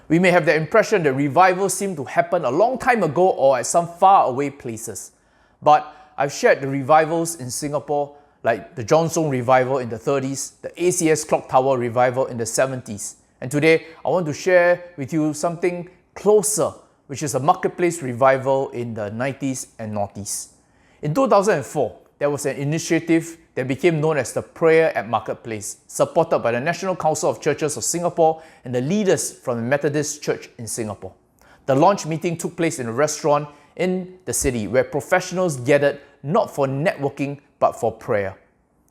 We may have the impression that revivals seem to happen a long time ago or at some far-away places. But I've shared the revivals in Singapore, like the Johnstone Revival in the 30s, the ACS Clock Tower Revival in the 70s. And today, I want to share with you something closer, which is a marketplace revival in the 90s and noughties. In 2004, there was an initiative that became known as the Prayer at Marketplace, supported by the National Council of Churches of Singapore and the leaders from the Methodist Church in Singapore. The launch meeting took place in a restaurant in the city where professionals gathered not for networking but for prayer.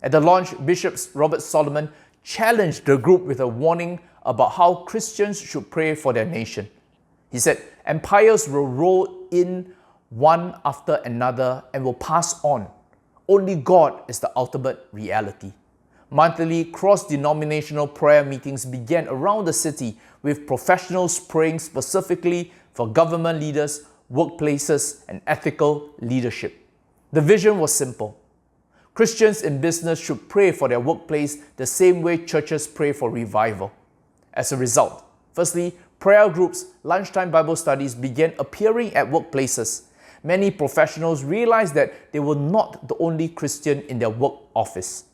At the launch, Bishop Robert Solomon challenged the group with a warning about how Christians should pray for their nation. He said, "Empires will roll in one after another and will pass on. Only God is the ultimate reality." Monthly cross-denominational prayer meetings began around the city with professionals praying specifically for government leaders, workplaces, and ethical leadership. The vision was simple. Christians in business should pray for their workplace the same way churches pray for revival. As a result, firstly, prayer groups, lunchtime Bible studies began appearing at workplaces. Many professionals realized that they were not the only Christian in their work office.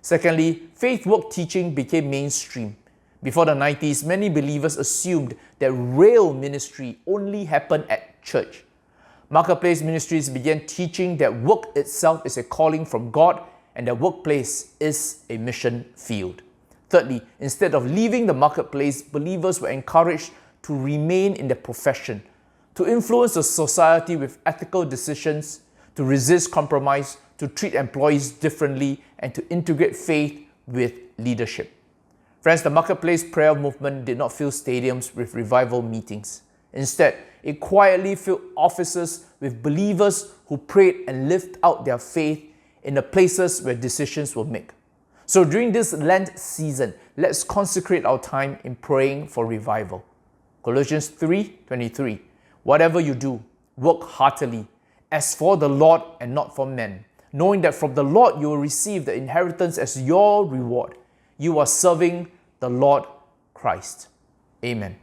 Secondly, faith work teaching became mainstream. Before the 90s, many believers assumed that real ministry only happened at church. Marketplace ministries began teaching that work itself is a calling from God and that workplace is a mission field. Thirdly, instead of leaving the marketplace, believers were encouraged to remain in their profession, to influence the society with ethical decisions, to resist compromise, to treat employees differently, and to integrate faith with leadership. Friends, the marketplace prayer movement did not fill stadiums with revival meetings. Instead, it quietly filled offices with believers who prayed and lived out their faith in the places where decisions were made. So during this Lent season, let's consecrate our time in praying for revival. Colossians 3:23. "Whatever you do, work heartily, as for the Lord and not for men, knowing that from the Lord you will receive the inheritance as your reward. You are serving the Lord Christ." Amen.